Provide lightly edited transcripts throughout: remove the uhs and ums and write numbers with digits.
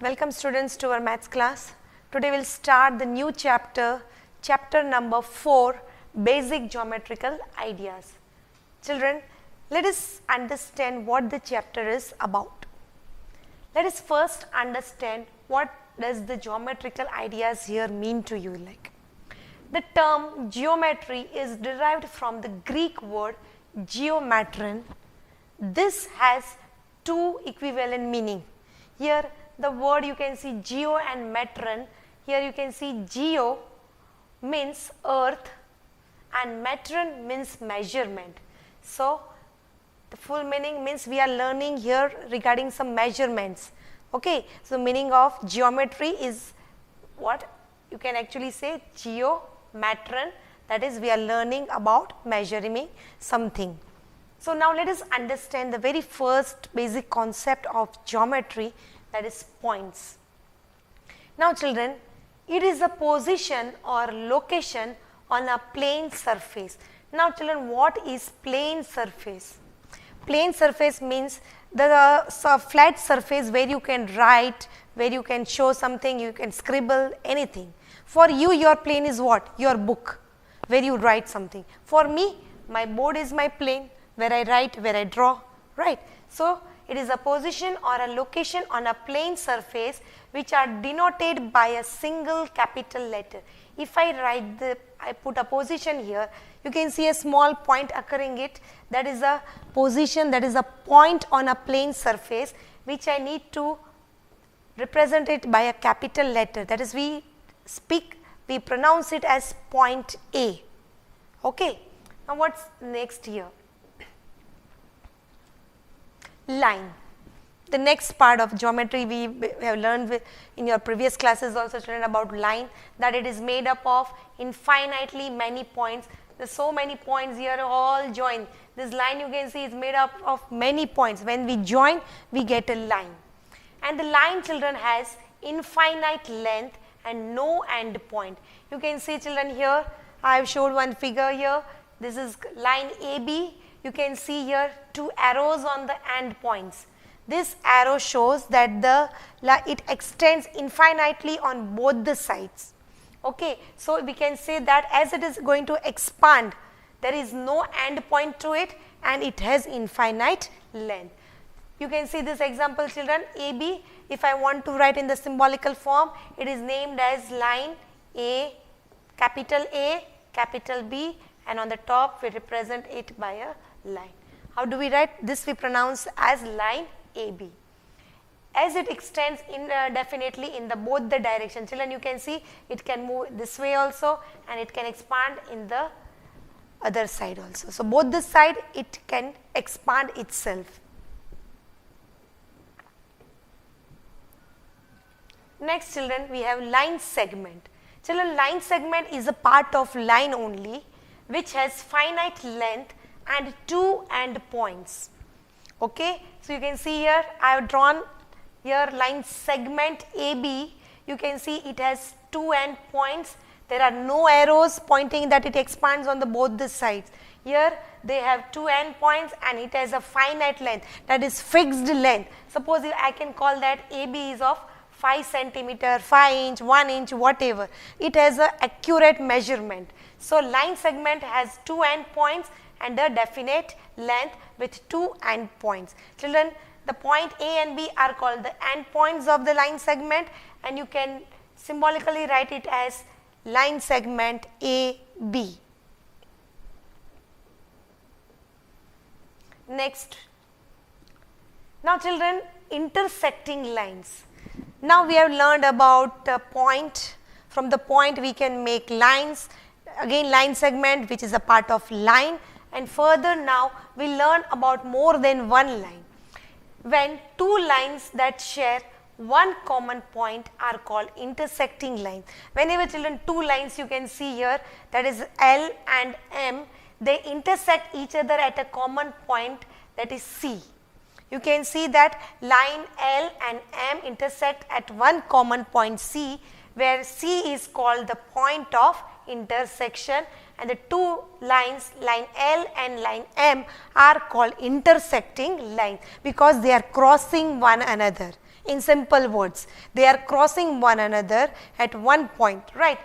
Welcome students to our maths class. Today we will start the new chapter, chapter number 4, basic geometrical ideas. Children, let us understand what the chapter is about. Let us first understand what does the geometrical ideas here mean to you like. The term geometry is derived from the Greek word geometron. This has two equivalent meaning. Here the word you can see geo and metron. Here you can see geo means earth and metron means measurement. So the full meaning means we are learning here regarding some measurements. Okay, so meaning of geometry is what you can actually say geometron, that is we are learning about measuring something. So now let us understand the very first basic concept of geometry, that is points. Now children, it is a position or location on a plane surface. Now children, what is plane surface? Plane surface means the flat surface where you can write, where you can show something, you can scribble anything. For you, your plane is what? Your book, where you write something. For me, my board is my plane, where I write, where I draw, right? So it is a position or a location on a plane surface which are denoted by a single capital letter. If I put a position here, you can see a small point occurring it, that is a position, that is a point on a plane surface which I need to represent it by a capital letter, that is we pronounce it as point A. Okay. Now what's next here? Line. The next part of geometry we have learned in your previous classes also learned about line, that it is made up of infinitely many points. There are so many points here all join. This line you can see is made up of many points. When we join, we get a line. And the line children has infinite length and no end point. You can see children here, I have showed one figure here. This is line AB. You can see here two arrows on the end points. This arrow shows that it extends infinitely on both the sides. Okay, so we can say that as it is going to expand, there is no end point to it and it has infinite length. You can see this example children, AB. If I want to write in the symbolical form, it is named as line A, capital B, and on the top we represent it by a line. How do we write? This we pronounce as line AB. As it extends definitely in both the direction. Children, you can see it can move this way also and it can expand in the other side also. So both the side it can expand itself. Next children, we have line segment. Children, line segment is a part of line only which has finite length and two end points. Okay, so you can see here I have drawn here line segment AB. You can see it has two end points. There are no arrows pointing that it expands on both the sides. Here they have two end points and it has a finite length, that is fixed length. Suppose I can call that AB is of 5 centimeter, 5 inch, 1 inch, whatever. It has an accurate measurement. So line segment has two end points and a definite length with two end points. Children, the point A and B are called the end points of the line segment and you can symbolically write it as line segment AB. Next. Now children, intersecting lines. Now we have learned about a point. From the point we can make lines. Again line segment which is a part of line. And further now we learn about more than one line. When two lines that share one common point are called intersecting lines. Whenever children two lines you can see here, that is L and M, they intersect each other at a common point, that is C. You can see that line L and M intersect at one common point C, where C is called the point of intersection and the two lines, line L and line M, are called intersecting lines because they are crossing one another. In simple words, they are crossing one another at one point, right?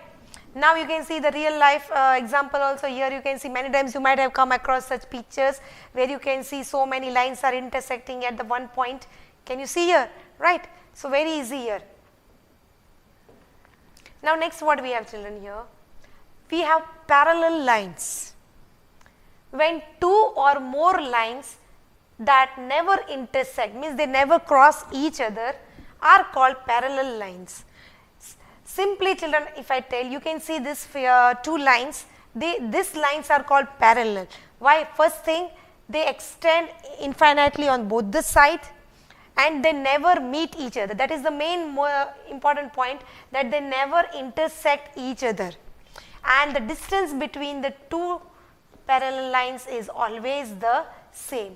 Now you can see the real life example also here. You can see many times you might have come across such pictures where you can see so many lines are intersecting at the one point. Can you see here, right? So very easy here. Now next what we have, children, here? We have parallel lines. When two or more lines that never intersect, means they never cross each other, are called parallel lines. Simply, children, if I tell, you can see this two lines, these lines are called parallel. Why? First thing, they extend infinitely on both the sides and they never meet each other. That is the main important point, that they never intersect each other. And the distance between the two parallel lines is always the same.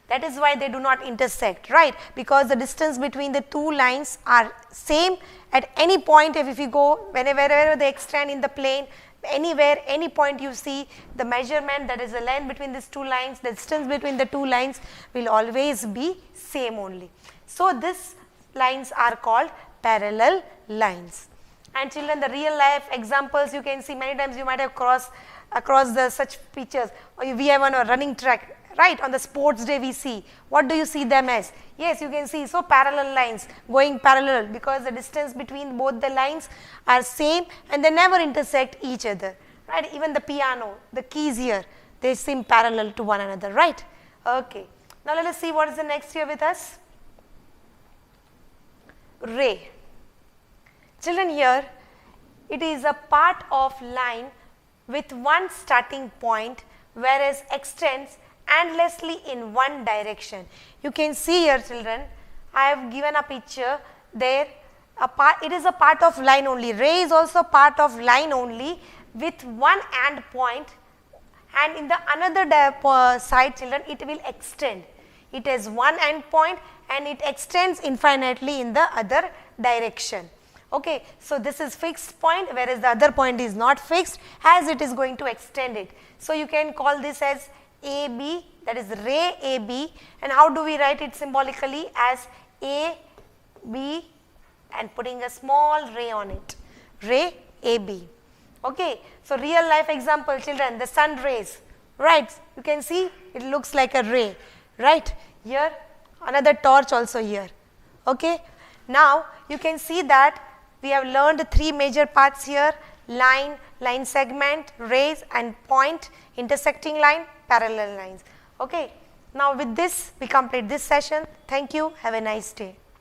That is why they do not intersect, right? Because the distance between the two lines are same at any point. If you go, wherever they extend in the plane, anywhere, any point you see, the measurement, that is the length between these two lines, the distance between the two lines will always be same only. So these lines are called parallel lines. And children, the real life examples you can see many times, you might have crossed across the such pictures. We have on a running track, right? On the sports day we see. What do you see them as? Yes, you can see, so parallel lines going parallel, because the distance between both the lines are same and they never intersect each other, right? Even the piano, the keys here, they seem parallel to one another, right? Okay. Now let us see what is the next here with us. Ray. Children, here it is a part of line with one starting point, whereas extends endlessly in one direction. You can see here, children, I have given a picture there. It is a part of line only. Ray is also part of line only with one end point, and in the another side, children, it will extend. It has one end point and it extends infinitely in the other direction. Okay, so this is fixed point, whereas the other point is not fixed, as it is going to extend it. So you can call this as AB, that is ray AB. And how do we write it symbolically? As AB and putting a small ray on it, ray AB. Okay, so real life example, children, the sun rays, right? You can see it looks like a ray, right? Here another torch also here. Okay, now you can see that we have learned three major parts here: line, line segment, rays, and point, intersecting line, parallel lines. Okay, now with this we complete this session. Thank you. Have a nice day.